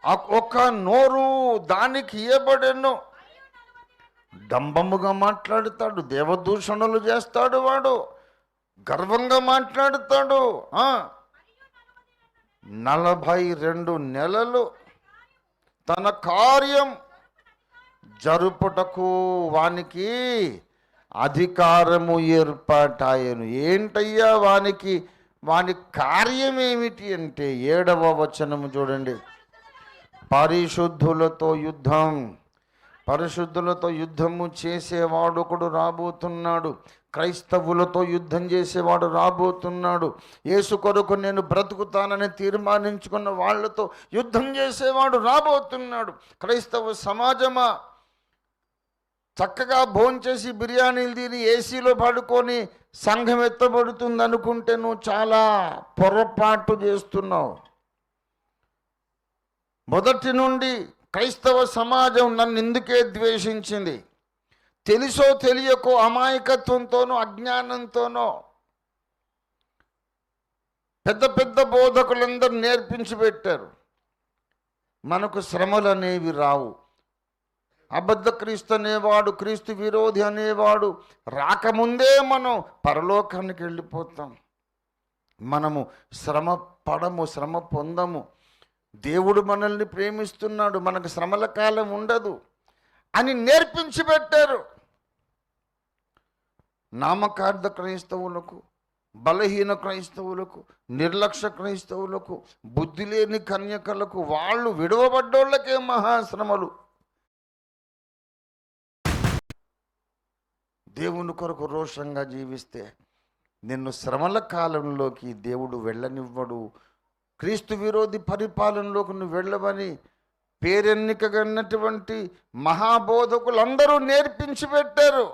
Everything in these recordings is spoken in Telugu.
ఒక్క నోరు దానికి ఇయ్యబడెను. డంబముగా మాట్లాడుతాడు, దేవదూషణలు చేస్తాడు, వాడు గర్వంగా మాట్లాడుతాడు. 42 నెలలు తన కార్యం జరుపుటకు వానికి అధికారము ఏర్పాటాయను. ఏంటయ్యా వాని కార్యం ఏమిటి అంటే 7వ వచనము చూడండి. పరిశుద్ధులతో యుద్ధము చేసేవాడు ఒకడు రాబోతున్నాడు. క్రైస్తవులతో యుద్ధం చేసేవాడు రాబోతున్నాడు. యేసు కొరకు నేను బ్రతుకుతానని తీర్మానించుకున్న వాళ్ళతో యుద్ధం చేసేవాడు రాబోతున్నాడు. క్రైస్తవ సమాజమా, చక్కగా భోంచేసి బిర్యానీలు తిని ఏసీలో పడుకొని సంఘం ఎత్తబడుతుంది అనుకుంటే నువ్వు చాలా పొరపాటు చేస్తున్నావు. మొదటి నుండి క్రైస్తవ సమాజం నన్ను ఎందుకే ద్వేషించింది? తెలుసో తెలియకో, అమాయకత్వంతోనో అజ్ఞానంతోనో పెద్ద పెద్ద బోధకులందరూ నేర్పించి పెట్టారు. మనకు శ్రమలు అనేవి రావు. అబద్ధ క్రీస్తు అనేవాడు, క్రీస్తు విరోధి అనేవాడు రాకముందే మనం పరలోకానికి వెళ్ళిపోతాం. మనము శ్రమ పడము, శ్రమ పొందము. దేవుడు మనల్ని ప్రేమిస్తున్నాడు, మనకు శ్రమల కాలం ఉండదు అని నేర్పించి పెట్టారు. నామకార్థ క్రైస్తవులకు, బలహీన క్రైస్తవులకు, నిర్లక్ష్య క్రైస్తవులకు, బుద్ధి లేని కన్యకలకు, వాళ్ళు విడవబడ్డోళ్ళకే మహాశ్రమలు. దేవుని కొరకు రోషంగా జీవిస్తే నిన్ను శ్రమల కాలంలోకి దేవుడు వెళ్ళనివ్వడు. క్రీస్తు విరోధి పరిపాలనలోకి నువ్వు వెళ్ళవని పేరెన్నికగన్నటువంటి మహాబోధకులందరూ నేర్పించి పెట్టారు.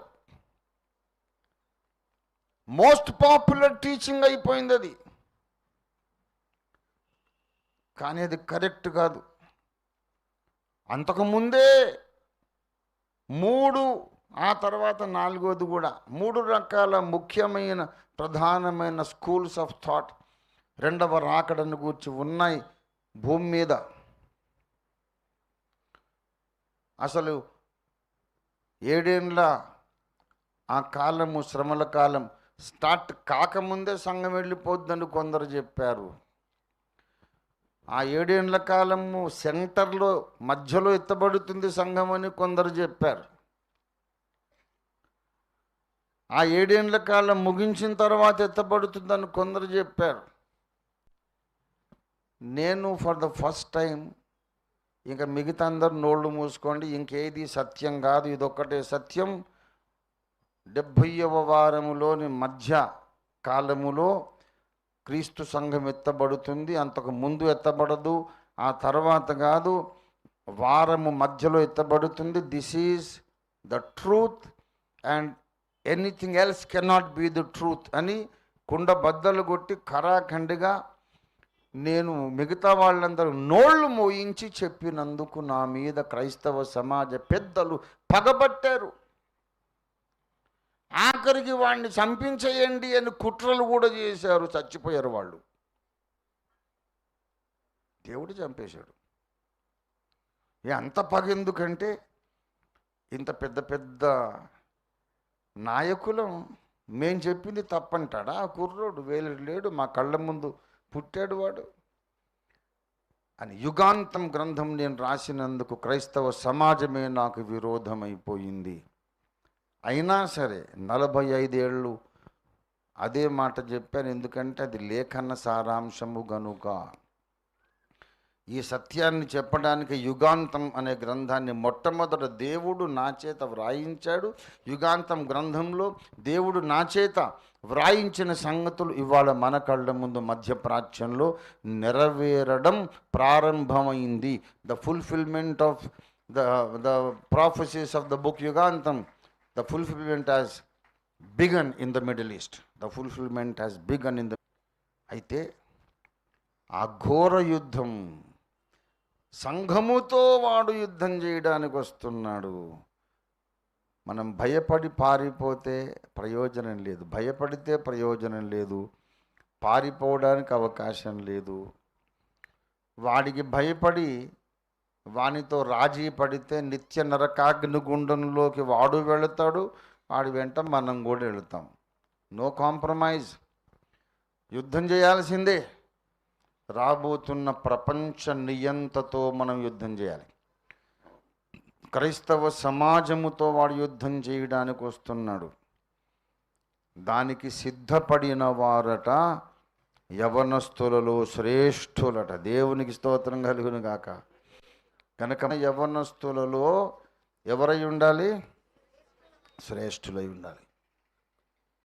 మోస్ట్ పాపులర్ టీచింగ్ అయిపోయింది అది. కానీ అది కరెక్ట్ కాదు. అంతకుముందే 3, ఆ తర్వాత 4వది కూడా 3 రకాల ముఖ్యమైన ప్రధానమైన స్కూల్స్ ఆఫ్ థాట్ రెండవ రాకడను గూర్చి ఉన్నాయి భూమి మీద. అసలు 7 ఏండ్ల ఆ కాలము, శ్రమల కాలం స్టార్ట్ కాకముందే సంఘం వెళ్ళిపోద్దని కొందరు చెప్పారు. ఆ 7 ఏండ్ల కాలము సెంటర్లో మధ్యలో ఎత్తబడుతుంది సంఘం అని కొందరు చెప్పారు. ఆ 7 ఏండ్ల కాలం ముగించిన తర్వాత ఎత్తబడుతుందని కొందరు చెప్పారు. నేను ఫర్ ద ఫస్ట్ టైం, ఇంకా మిగతా అందరు నోళ్ళు మూసుకోండి, ఇంకేది సత్యం కాదు, ఇదొక్కటే సత్యం. 70వ వారములోని మధ్య కాలములో క్రీస్తు సంఘం ఎత్తబడుతుంది. అంతకు ముందు ఎత్తబడదు, ఆ తర్వాత కాదు, వారము మధ్యలో ఎత్తబడుతుంది. This is the truth and anything else cannot be the truth అని కుండ బద్దలు కొట్టి ఖరాఖండిగా నేను మిగతా వాళ్ళందరూ నోళ్ళు మోయించి చెప్పినందుకు నా మీద క్రైస్తవ సమాజ పెద్దలు పగబట్టారు. ఆఖరికి వాడిని చంపించేయండి అని కుట్రలు కూడా చేశారు. చచ్చిపోయారు వాళ్ళు. దేవుడు చంపేశాడు. అంత పగెందుకంటే ఇంత పెద్ద పెద్ద నాయకులం మేము చెప్పింది తప్పంటాడా? ఆ కుర్రోడు వేలుడు లేడు, మా కళ్ళ ముందు పుట్టాడు వాడు అని. యుగాంతం గ్రంథం నేను రాసినందుకు క్రైస్తవ సమాజమే నాకు విరోధమైపోయింది. అయినా సరే 45 ఏళ్ళు అదే మాట చెప్పాను. ఎందుకంటే అది లేఖన సారాంశము గనుక. ఈ సత్యాన్ని చెప్పడానికి యుగాంతం అనే గ్రంథాన్ని మొట్టమొదట దేవుడు నా చేత వ్రాయించాడు. యుగాంతం గ్రంథంలో దేవుడు నా చేత వ్రాయించిన సంగతులు ఇవాళ మన కళ్ళ ముందు మధ్యప్రాచ్యంలో నెరవేరడం ప్రారంభమైంది. The fulfilment of the prophecies of the book Yugantham, the fulfilment has begun in the Middle East. The fulfilment has begun in the. అయితే ఆ ఘోర యుద్ధం, సంఘముతో వాడు యుద్ధం చేయడానికి వస్తున్నాడు. మనం భయపడి పారిపోతే ప్రయోజనం లేదు, భయపడితే ప్రయోజనం లేదు, పారిపోవడానికి అవకాశం లేదు. వాడికి భయపడి వానితో రాజీ పడితే నిత్య నరకాగ్ని గుండంలోకి వాడు వెళతాడు, వాడి వెంట మనం కూడా వెళతాం. No compromise. యుద్ధం చేయాల్సిందే. రాబోతున్న ప్రపంచ నియంతతో మనం యుద్ధం చేయాలి. క్రైస్తవ సమాజముతో వాడు యుద్ధం చేయడానికి వస్తున్నాడు. దానికి సిద్ధపడిన వారట యవనస్తులలో శ్రేష్ఠులట. దేవునికి స్తోత్రం కలుగును గాక. కనుక యవనస్తులలో ఎవరై ఉండాలి? శ్రేష్ఠులై ఉండాలి.